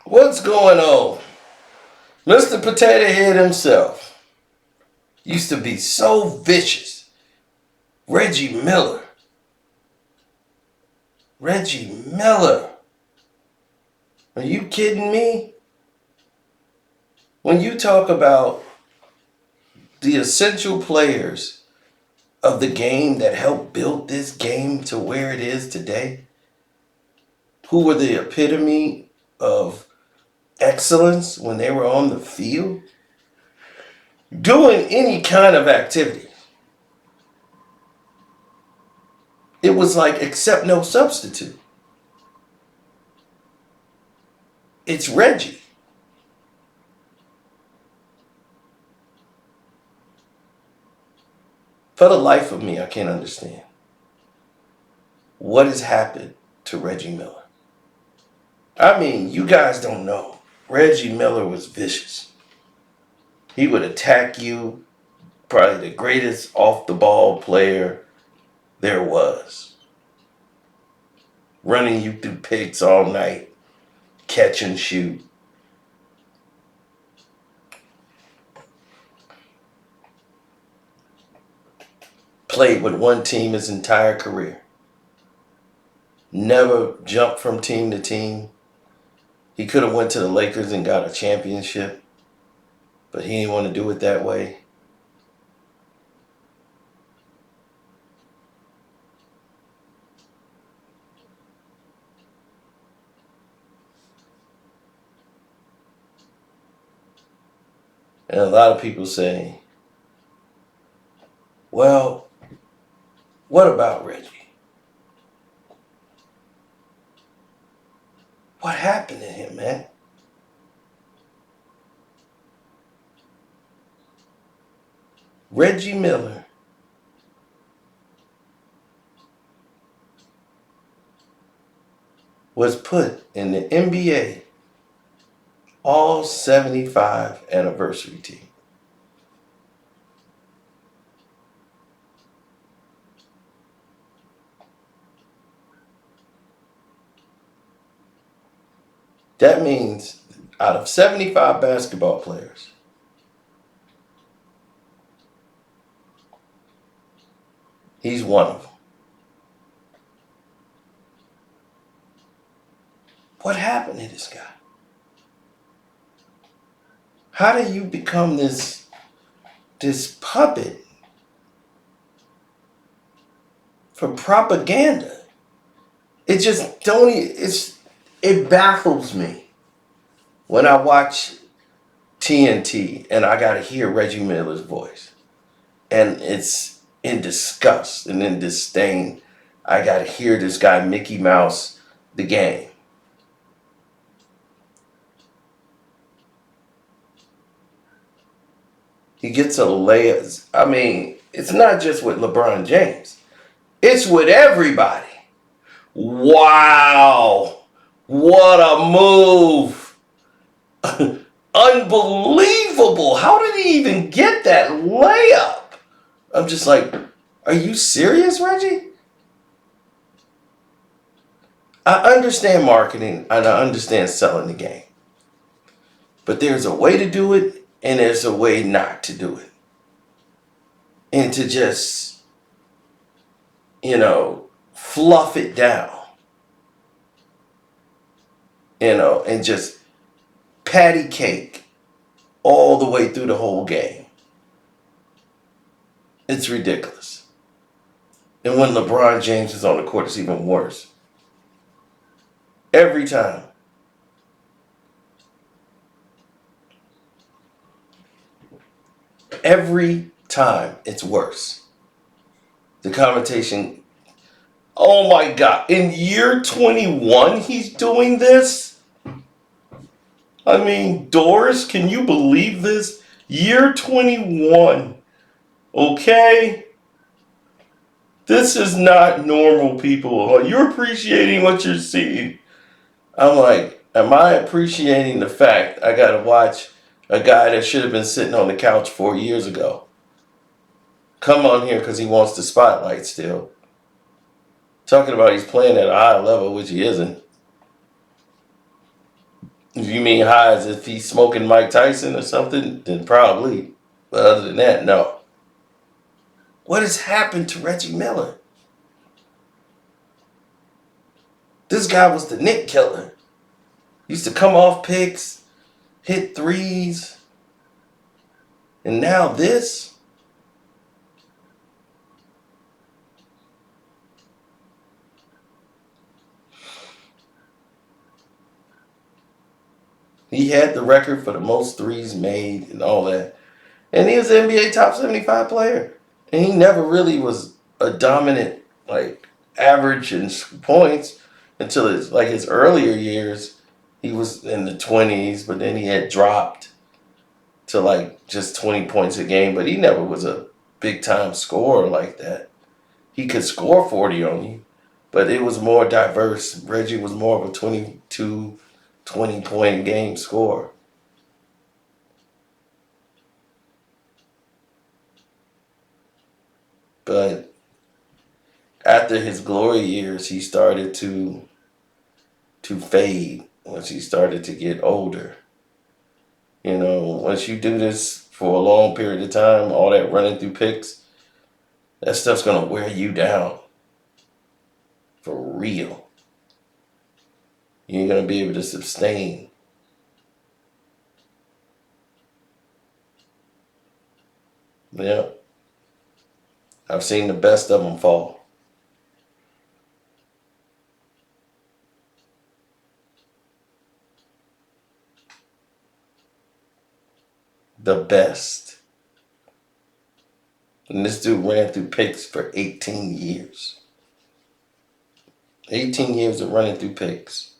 What's going on? Mr. Potato Head himself used to be so vicious. Reggie Miller. Reggie Miller. Are you kidding me? When you talk about the essential players of the game that helped build this game to where it is today, who were the epitome of excellence when they were on the field, doing any kind of activity, it was like accept no substitute. It's Reggie. For the life of me, I can't understand what has happened to Reggie Miller. I mean, you guys don't know. Reggie Miller was vicious. He would attack you, probably the greatest off the ball player there was. Running you through picks all night, catch and shoot. Played with one team his entire career. Never jumped from team to team. He could have went to the Lakers and got a championship, but he didn't want to do it that way. And a lot of people say, well, what about Reggie? What happened to him, man? Reggie Miller was put in the NBA All 75 anniversary team. That means out of 75 basketball players, he's one of them. What happened to this guy? How do you become this puppet for propaganda? It just don't. It baffles me when I watch TNT and I gotta hear Reggie Miller's voice, and it's in disgust and in disdain. I gotta hear this guy Mickey Mouse the game. He gets a layers. I mean, it's not just with LeBron James. It's with everybody. Wow. What a move. Unbelievable. How did he even get that layup? I'm just like, are you serious, Reggie? I understand marketing and I understand selling the game. But there's a way to do it and there's a way not to do it. And to just, fluff it down, and just patty cake all the way through the whole game. It's ridiculous. And when LeBron James is on the court, it's even worse. Every time. Every time it's worse. The commentation, oh my God, in year 21 he's doing this? I mean, Doris, can you believe this? Year 21, okay? This is not normal, people. You're appreciating what you're seeing. I'm like, am I appreciating the fact I gotta watch a guy that should have been sitting on the couch 4 years ago come on here because he wants the spotlight still? Talking about he's playing at a high level, which he isn't. If you mean high as if he's smoking Mike Tyson or something, then probably. But other than that, no. What has happened to Reggie Miller? This guy was the Nick killer. Used to come off picks, hit threes, and now this? He had the record for the most threes made and all that. And he was an NBA top 75 player. And he never really was a dominant, like, average in points until his earlier years. He was in the 20s, but then he had dropped to like just 20 points a game. But he never was a big time scorer like that. He could score 40 on you, but it was more diverse. Reggie was more of a 22, 20-point game scorer. But after his glory years, he started to fade once he started to get older. You know, once you do this for a long period of time, all that running through picks, that stuff's gonna wear you down for real. You ain't gonna be able to sustain. Yeah, I've seen the best of them fall. The best. And this dude ran through picks for 18 years. 18 years of running through picks.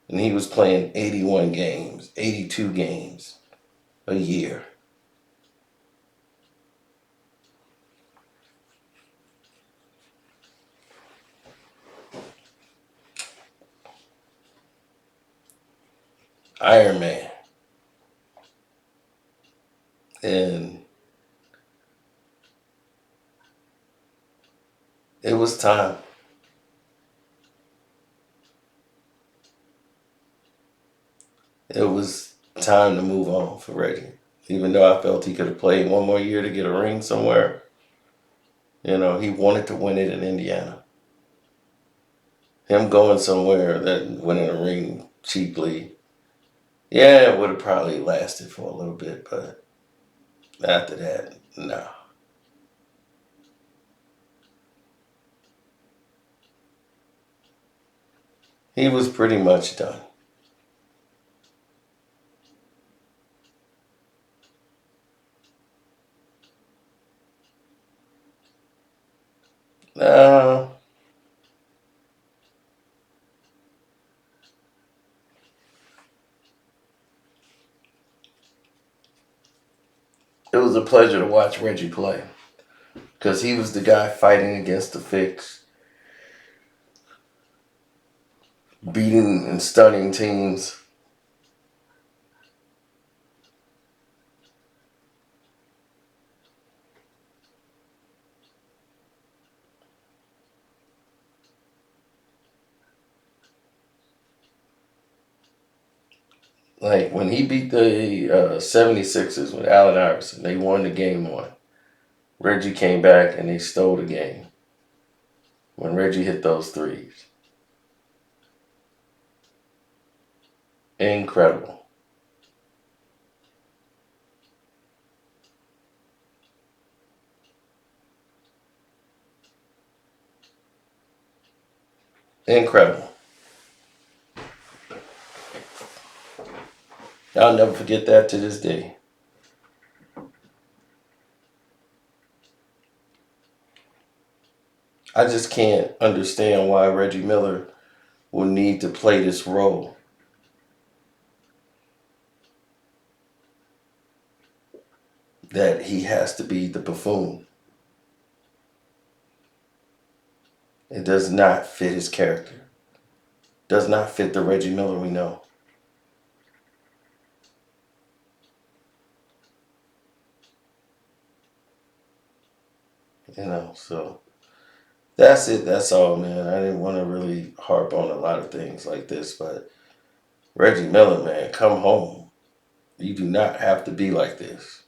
And he was playing 81 games, 82 games a year. Iron Man. And it was time. It was time to move on for Reggie. Even though I felt he could have played one more year to get a ring somewhere, he wanted to win it in Indiana. Him going somewhere that winning a ring cheaply, yeah, it would have probably lasted for a little bit, but after that, no. He was pretty much done. Uh, it was a pleasure to watch Reggie play because he was the guy fighting against the fix, beating and stunning teams. Like when he beat the 76ers with Allen Iverson, they won the game one. Reggie came back and they stole the game when Reggie hit those threes. Incredible. Incredible. I'll never forget that to this day. I just can't understand why Reggie Miller will need to play this role. That he has to be the buffoon. It does not fit his character. Does not fit the Reggie Miller we know. So that's it. That's all, man. I didn't want to really harp on a lot of things like this, but Reggie Miller, man, come home. You do not have to be like this.